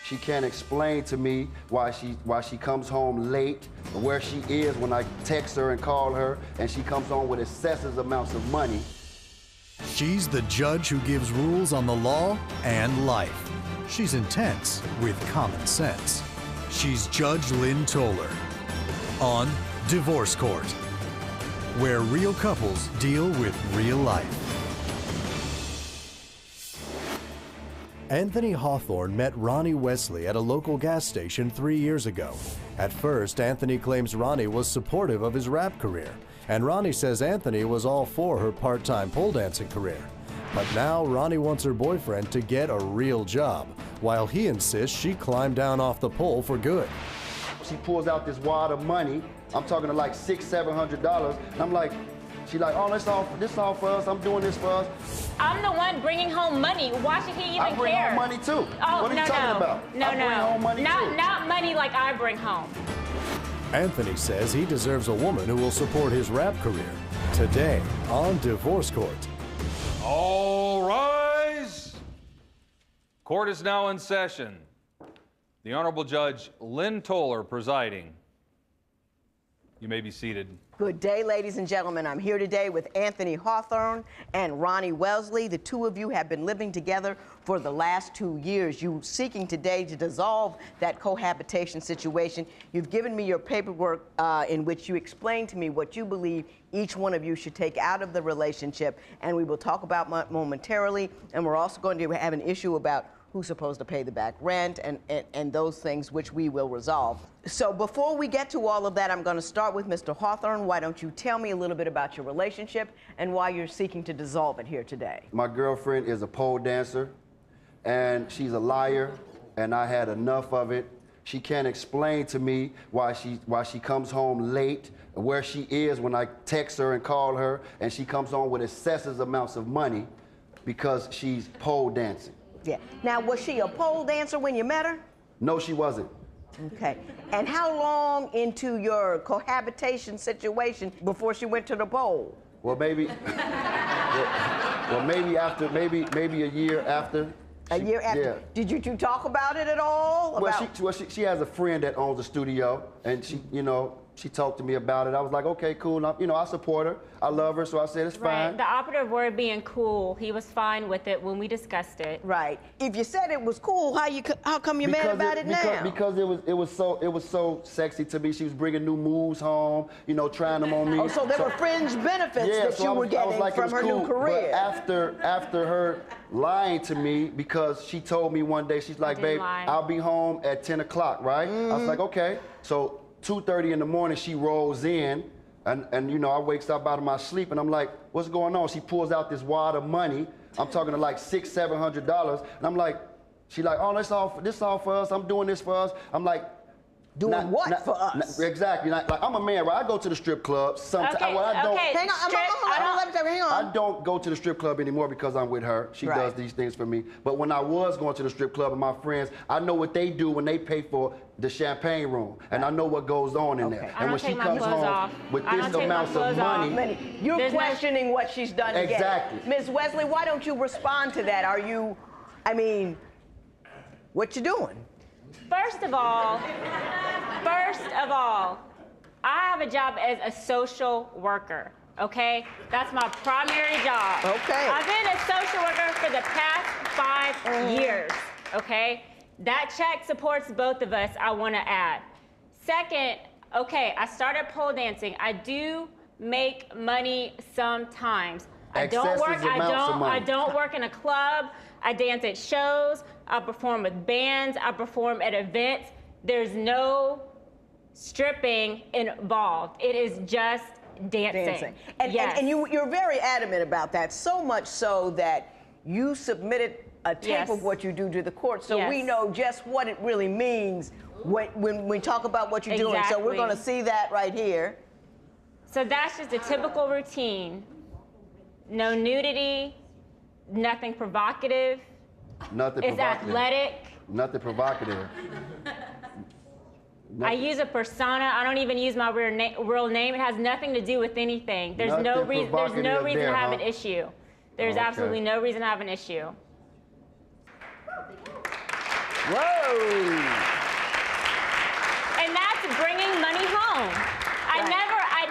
She can't explain to me why she comes home late, or where she is when I text her and call her, and she comes home with excessive amounts of money. She's the judge who gives rules on the law and life. She's intense with common sense. She's Judge Lynn Toller on Divorce Court, where real couples deal with real life. Anthony Hawthorne met Ronnie Wesley at a local gas station 3 years ago. At first, Anthony claims Ronnie was supportive of his rap career, and Ronnie says Anthony was all for her part-time pole dancing career. But now Ronnie wants her boyfriend to get a real job, while he insists she climb down off the pole for good. She pulls out this wad of money. I'm talking to like $600-700, and I'm like, she's like, oh, this all for us. I'm doing this for us. I'm the one bringing home money. Why should he even care? I bring home money too. Oh, what are you talking about? No, I bring home money too. Not money like I bring home. Anthony says he deserves a woman who will support his rap career. Today on Divorce Court. All rise. Court is now in session. The Honorable Judge Lynn Toller presiding. You may be seated. Good day, ladies and gentlemen. I'm here today with Anthony Hawthorne and Ronnie Wesley. The two of you have been living together for the last 2 years. You're seeking today to dissolve that cohabitation situation. You've given me your paperwork in which you explain to me what you believe each one of you should take out of the relationship, and we will talk about momentarily. And we're also going to have an issue about who's supposed to pay the back rent and those things, which we will resolve. So before we get to all of that, I'm going to start with Mr. Hawthorne. Why don't you tell me a little bit about your relationship and why you're seeking to dissolve it here today? My girlfriend is a pole dancer, and she's a liar, and I had enough of it. She can't explain to me why she comes home late, where she is when I text her and call her, and she comes home with excessive amounts of money because she's pole dancing. Yeah. Now, was she a pole dancer when you met her? No, she wasn't. Okay. And how long into your cohabitation situation before she went to the pole? Well, maybe, maybe a year after. A year after? Yeah. Did you two talk about it at all? Well, she has a friend that owns a studio, and she talked to me about it. I was like, okay, cool. I support her. I love her, so I said it's fine. Right. The operative word being cool. He was fine with it when we discussed it. Right. If you said it was cool, how come you're mad about it now? Because it was so sexy to me. She was bringing new moves home, trying them on me. Oh, so there were fringe benefits that you were getting from her new career. But after her lying to me, because she told me one day, she's like, babe, I'll be home at 10 o'clock, right? I was like, okay. So 2:30 in the morning, she rolls in, and I wakes up out of my sleep, and I'm like, what's going on? She pulls out this wad of money. I'm talking to like $600-700, and I'm like, she's like, oh, this all for us. I'm doing this for us. I'm like, doing what for us? Exactly. Like, I'm a man, right? I go to the strip club sometimes. Okay, Well, I don't. okay. Hang on, hang on. I don't go to the strip club anymore because I'm with her. She does these things for me. But when I was going to the strip club with my friends, I know what they do when they pay for the champagne room, and I know what goes on in there. And when she comes home with this amounts of money, you're questioning what she's done. Exactly. Ms. Wesley, why don't you respond to that? What you doing? First of all, I have a job as a social worker, okay? That's my primary job. Okay. I've been a social worker for the past 5 years, okay? That check supports both of us, I want to add. Second, okay, I started pole dancing. I do make money sometimes. I don't work in a club. I dance at shows. I perform with bands. I perform at events. There's no stripping involved. It is just dancing. And you're very adamant about that, so much so that you submitted a tape of what you do to the court, so we know just what it really means when we talk about what you're doing. So we're going to see that right here. So that's just a typical routine. No nudity, nothing provocative. Nothing it's provocative. Athletic. Nothing provocative. I use a persona. I don't even use my real name. It has nothing to do with anything. There's no reason to have an issue. There's absolutely no reason to have an issue. Whoa. And that's bringing money home. I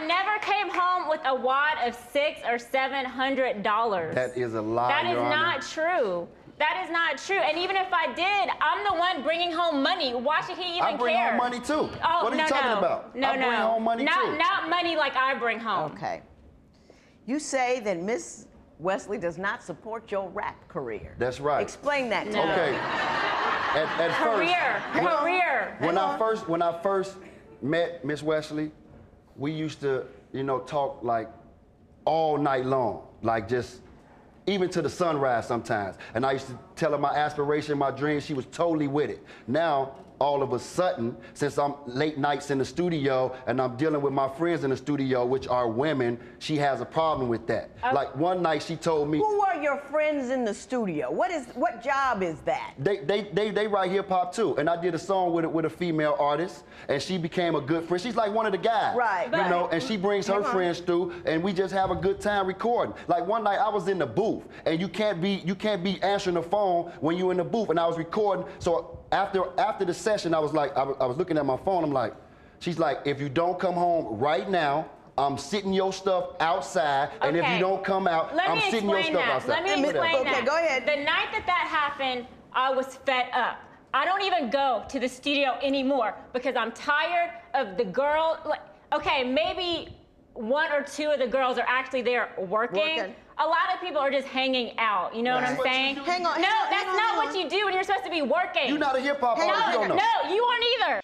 never came home with a wad of $600 or $700. That is a lie, That is Your Honor. not true. That is not true. And even if I did, I'm the one bringing home money. Why should he even care? I bring home money too. Oh, What are you talking about? No, I bring home money too. Not money like I bring home. Okay. You say that Miss Wesley does not support your rap career. That's right. Explain that to me. Okay. At Career. When I first met Miss Wesley, we used to, talk like all night long, like just even to the sunrise sometimes. And I used to tell her my aspiration, my dream. She was totally with it. Now, all of a sudden, since I'm late nights in the studio and I'm dealing with my friends in the studio, which are women, she has a problem with that. Like one night she told me, who are your friends in the studio? What job is that? They write hip hop too. And I did a song with a female artist and she became a good friend. She's like one of the guys. Right. And she brings her friends through and we just have a good time recording. Like one night I was in the booth and you can't be answering the phone when you're in the booth, and I was recording. So after the session, I was looking at my phone. I'm like, she's like, if you don't come home right now, I'm sitting your stuff outside, and if you don't come out, I'm sitting your stuff outside. Let me explain that. Okay, go ahead. The night that happened, I was fed up. I don't even go to the studio anymore because I'm tired of the girl. Okay, maybe one or two of the girls are actually there working. A lot of people are just hanging out. You know what I'm saying? Hang on. No, that's not what you do when you're supposed to be working. You're not a hip hop artist. You don't know. No, you aren't either.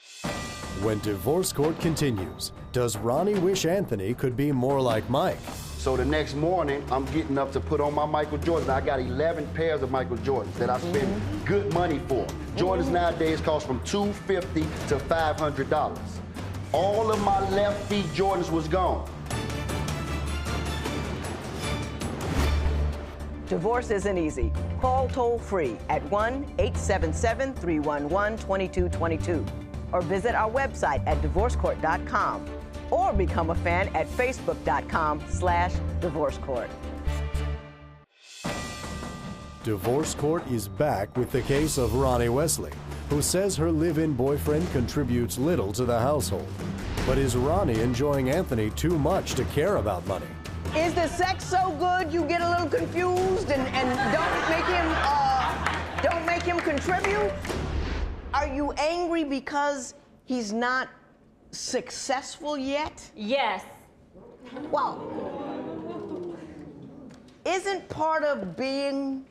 When divorce court continues, does Ronnie wish Anthony could be more like Mike? So the next morning, I'm getting up to put on my Michael Jordans. I got 11 pairs of Michael Jordans that I spend good money for. Jordans nowadays cost from $250 to $500. All of my left feet Jordans was gone. Divorce isn't easy. Call toll-free at 1-877-311-2222 or visit our website at divorcecourt.com or become a fan at facebook.com/divorcecourt. Divorce Court is back with the case of Ronnie Wesley, who says her live-in boyfriend contributes little to the household. But is Ronnie enjoying Anthony too much to care about money? Is the sex so good you get a little confused and don't make him contribute? Are you angry because he's not successful yet? Yes. Well, isn't part of being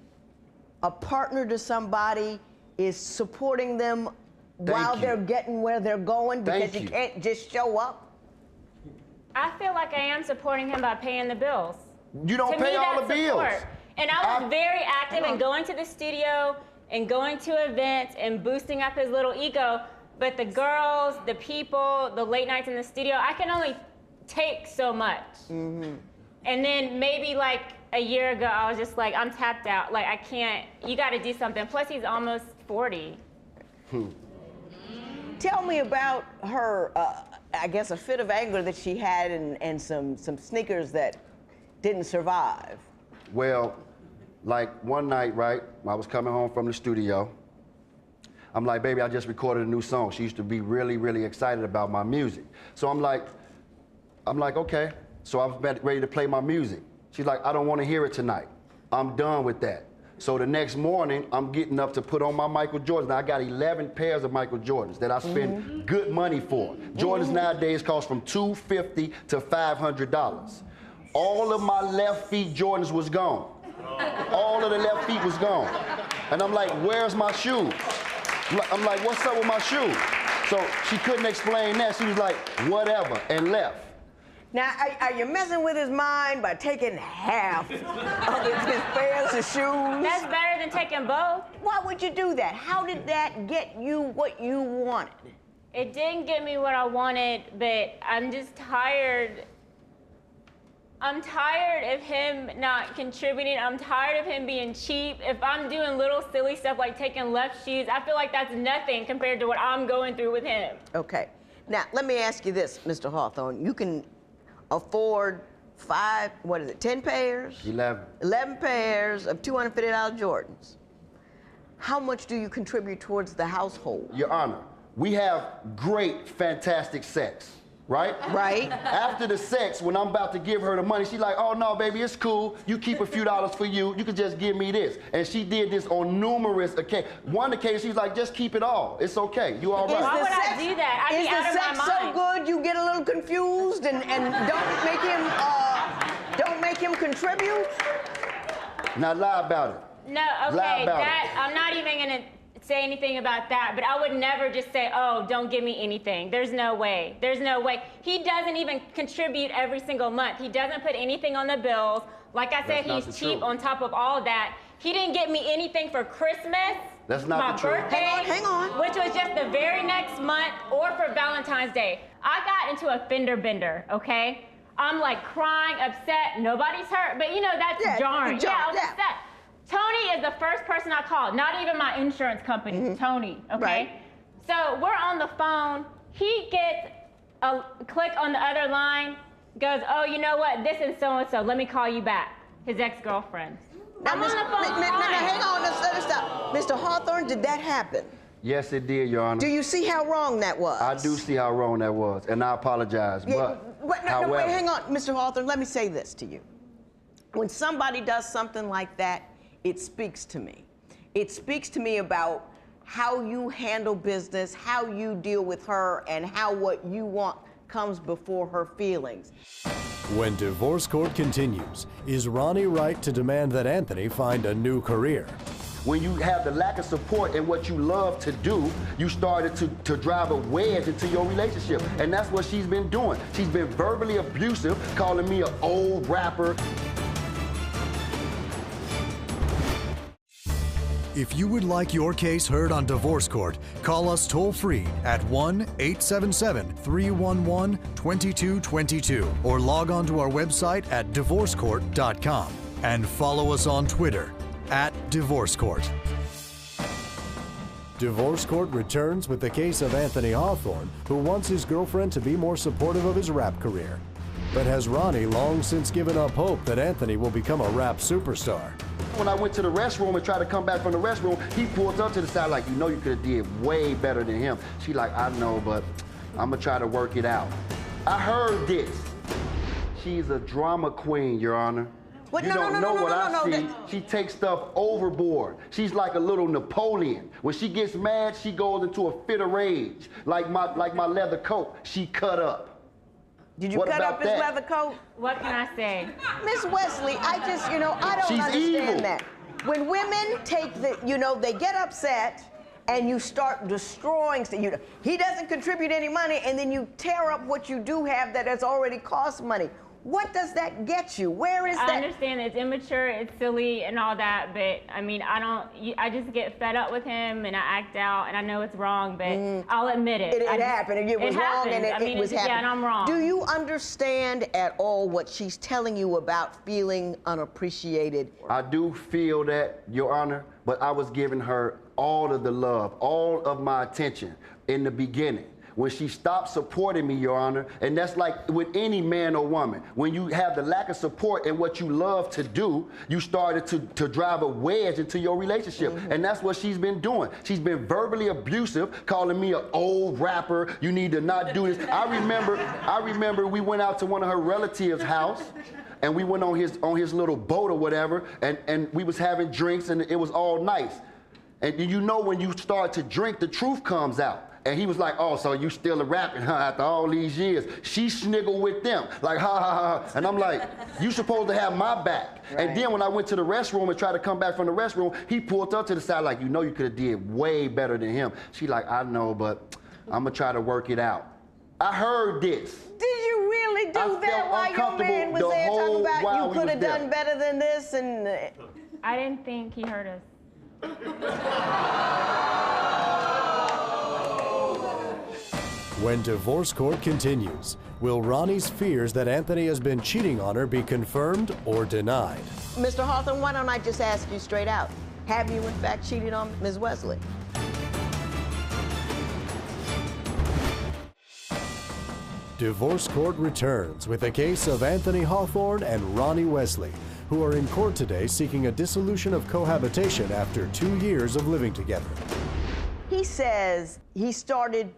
a partner to somebody is supporting them while they're getting where they're going, because you can't just show up? I feel like I am supporting him by paying the bills. You don't pay all the bills. And I was very active in going to the studio and going to events and boosting up his little ego. But the girls, the people, the late nights in the studio, I can only take so much. And then maybe like a year ago, I was just like, I'm tapped out. Like, I can't, you got to do something. Plus, he's almost 40. Tell me about her, I guess, a fit of anger that she had and some sneakers that didn't survive. Well, like one night, right, I was coming home from the studio. I'm like, baby, I just recorded a new song. She used to be really, really excited about my music. So I'm like, okay. So I was ready to play my music. She's like, I don't want to hear it tonight. I'm done with that. So the next morning, I'm getting up to put on my Michael Jordans. Now, I got 11 pairs of Michael Jordans that I spend good money for. Jordans nowadays cost from $250 to $500. All of my left feet Jordans was gone. All of the left feet was gone. And I'm like, where's my shoes? I'm like, what's up with my shoes? So she couldn't explain that. She was like, whatever, and left. Now, are you messing with his mind by taking half of his pairs of shoes? That's better than taking both. Why would you do that? How did that get you what you wanted? It didn't get me what I wanted, but I'm just tired. I'm tired of him not contributing. I'm tired of him being cheap. If I'm doing little silly stuff like taking left shoes, I feel like that's nothing compared to what I'm going through with him. Okay. Now, let me ask you this, Mr. Hawthorne. You can afford 10 pairs? 11. 11 pairs of $250 Jordans. how much do you contribute towards the household? Your Honor, we have great, fantastic sex, right? Right. After the sex, when I'm about to give her the money, she's like, oh no, baby, it's cool. You keep a few dollars for you. You can just give me this. And she did this on numerous occasions. One occasion, she's like, just keep it all. It's okay. You all right. Why would I do that? I'd Is be out the of sex my so mind. good you get a little confused and don't make him contribute? Now lie about it. No, Lie okay, about that I'm not even gonna say anything about that, but I would never just say, oh, don't give me anything. There's no way. There's no way. He doesn't even contribute every single month. He doesn't put anything on the bills. Like I said, That's not he's the cheap truth. on top of all that. He didn't get me anything for Christmas. That's not my the truth. birthday, Hang on. which was just the very next month, or for Valentine's Day. I got into a fender bender, okay? I'm like crying, upset, nobody's hurt, but you know, that's jarring. Yeah, I was upset. Tony is the first person I called, not even my insurance company, Tony, okay? Right. So we're on the phone, he gets a click on the other line, goes, oh, you know what, this is so-and-so, let me call you back, his ex-girlfriend. I'm on the phone Hang on, let's stop. Mr. Hawthorne, did that happen? Yes, it did, Your Honor. Do you see how wrong that was? I do see how wrong that was, and I apologize. However, wait, hang on, Mr. Hawthorne, let me say this to you. When somebody does something like that, it speaks to me. It speaks to me about how you handle business, how you deal with her, and how what you want comes before her feelings. When divorce court continues, is Ronnie right to demand that Anthony find a new career? when you have the lack of support in what you love to do, you started to drive a wedge into your relationship. And that's what she's been doing. She's been verbally abusive, calling me an old rapper. If you would like your case heard on Divorce Court, call us toll-free at 1-877-311-2222 or log on to our website at divorcecourt.com and follow us on Twitter at Divorce Court. Divorce Court returns with the case of Anthony Hawthorne, who wants his girlfriend to be more supportive of his rap career, but has Ronnie long since given up hope that Anthony will become a rap superstar. When I went to the restroom and tried to come back from the restroom, he pulled up to the side like, you know, you could have did way better than him. She like, I know, but I'm gonna try to work it out. I heard this. She's a drama queen, Your Honor. What? You don't know what I see. She takes stuff overboard. She's like a little Napoleon. When she gets mad, she goes into a fit of rage. Like my leather coat, she cut up. Did you cut up his leather coat? What can I say? Miss Wesley, I just, I don't understand evil. that. When women take they get upset and you start destroying, he doesn't contribute any money, and then you tear up what you do have that has already cost money. What does that get you? Where is that? I understand it's immature, it's silly and all that, but I mean, I just get fed up with him and I act out, and I know it's wrong, but I'll admit it. It happened, and it was wrong, and it was happening. Yeah, and I'm wrong. Do you understand at all what she's telling you about feeling unappreciated? I do feel that, Your Honor, but I was giving her all of the love, all of my attention in the beginning. When she stopped supporting me, Your Honor, and that's like with any man or woman, when you have the lack of support in what you love to do, you started to drive a wedge into your relationship. And that's what she's been doing. She's been verbally abusive, calling me an old rapper, you need to not do this. I remember we went out to one of her relatives' house, and we went on his little boat or whatever, and we was having drinks, and it was all nice. And you know when you start to drink, the truth comes out. And he was like, oh, so you still a rapping, huh, after all these years? She sniggled with them, like, ha, ha, ha. And I'm like, you supposed to have my back. Right. And then when I went to the restroom and tried to come back from the restroom, he pulled up to the side like, you know you could have did way better than him. She like, I know, but I'm going to try to work it out. I heard this. Did you really do that while your man was there talking about you could have done better than this? And I didn't think he heard us. When Divorce Court continues, will Ronnie's fears that Anthony has been cheating on her be confirmed or denied? Mr. Hawthorne, why don't I just ask you straight out? Have you in fact cheated on Ms. Wesley? Divorce Court returns with the case of Anthony Hawthorne and Ronnie Wesley, who are in court today seeking a dissolution of cohabitation after 2 years of living together. He says he started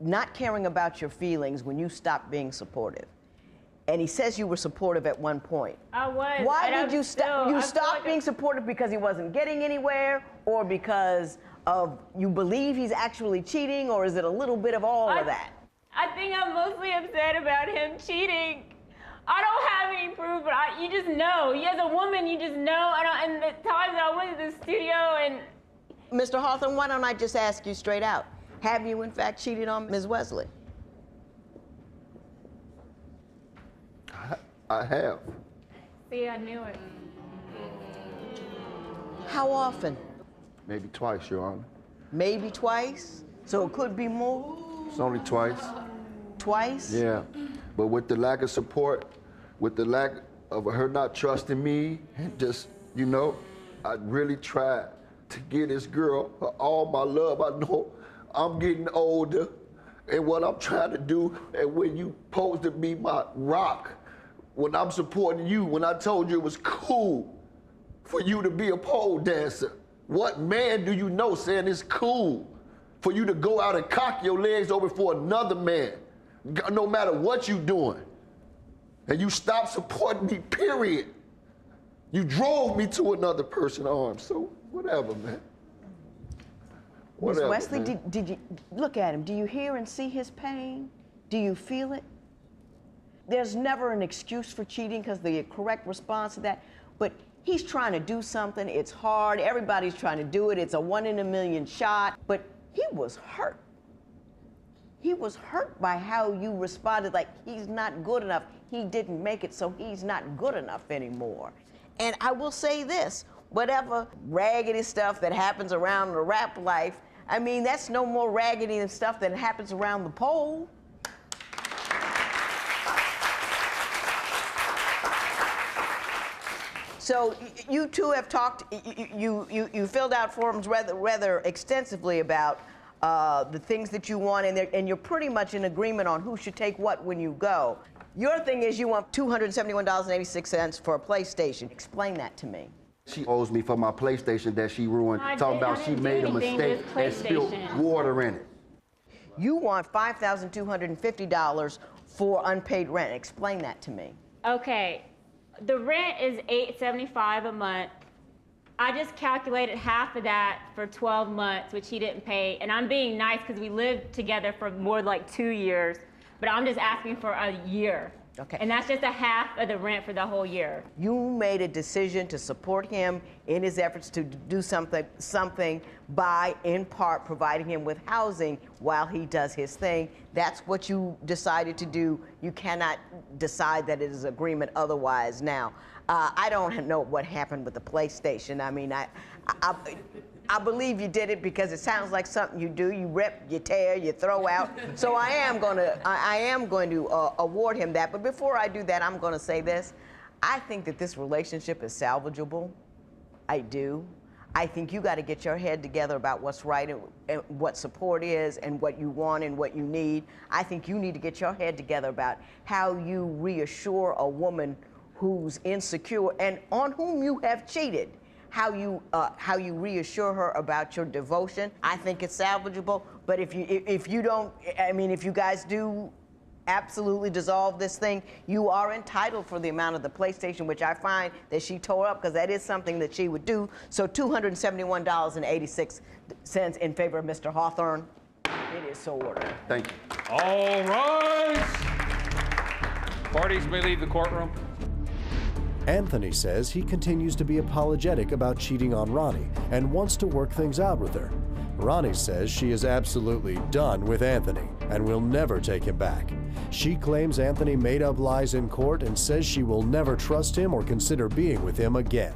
not caring about your feelings when you stopped being supportive. And he says you were supportive at one point. I was. Why did you stop? You stopped being supportive because he wasn't getting anywhere, or because of you believe he's actually cheating, or is it a little bit of all of that? I think I'm mostly upset about him cheating. I don't have any proof, but you just know. You as a woman, you just know. And the times that I went to the studio and... Mr. Hawthorne, why don't I just ask you straight out? Have you in fact cheated on Ms. Wesley? I have. See, I knew it. How often? Maybe twice, Your Honor. Maybe twice? So it could be more? It's only twice. Twice? Yeah. But with the lack of support, with the lack of her not trusting me, and just, you know, I really tried to give this girl all my love. I know I'm getting older, and what I'm trying to do, and when you supposed to be my rock, when I'm supporting you, when I told you it was cool for you to be a pole dancer, what man do you know saying it's cool for you to go out and cock your legs over for another man, no matter what you doing? And you stopped supporting me, period. You drove me to another person's arms, so whatever, man. Ms. Whatever, Wesley, man. did you look at him? Do you hear and see his pain? Do you feel it? There's never an excuse for cheating because the correct response to that, but he's trying to do something. It's hard. Everybody's trying to do it. It's a 1 in a million shot, but he was hurt. He was hurt by how you responded, like he's not good enough. He didn't make it, so he's not good enough anymore. And I will say this, whatever raggedy stuff that happens around the rap life, I mean, that's no more raggedy than stuff that happens around the pole. So you two have talked, you filled out forms rather extensively about the things that you want, and you're pretty much in agreement on who should take what when you go. Your thing is you want $271.86 for a PlayStation. Explain that to me. She owes me for my PlayStation that she ruined, talking about she made a mistake and spilled water in it. You want $5,250 for unpaid rent. Explain that to me. Okay, the rent is $875 a month. I just calculated half of that for 12 months, which he didn't pay. And I'm being nice because we lived together for more like 2 years, but I'm just asking for a year. Okay. And that's just a half of the rent for the whole year. You made a decision to support him in his efforts to do something by, in part, providing him with housing while he does his thing. That's what you decided to do. You cannot decide that it is agreement otherwise now. I don't know what happened with the PlayStation. I mean, I believe you did it because it sounds like something you do. You rip, you tear, you throw out. So I am going to award him that. But before I do that, I'm going to say this. I think that this relationship is salvageable. I do. I think you got to get your head together about what's right and what support is and what you want and what you need. I think you need to get your head together about how you reassure a woman who's insecure and on whom you have cheated. How you reassure her about your devotion. I think it's salvageable, but if you don't, I mean, if you guys do absolutely dissolve this thing, you are entitled for the amount of the PlayStation, which I find that she tore up because that is something that she would do. So $271.86 in favor of Mr. Hawthorne. It is so ordered. Thank you. All rise. Parties may leave the courtroom. Anthony says he continues to be apologetic about cheating on Ronnie and wants to work things out with her. Ronnie says she is absolutely done with Anthony and will never take him back. She claims Anthony made up lies in court and says she will never trust him or consider being with him again.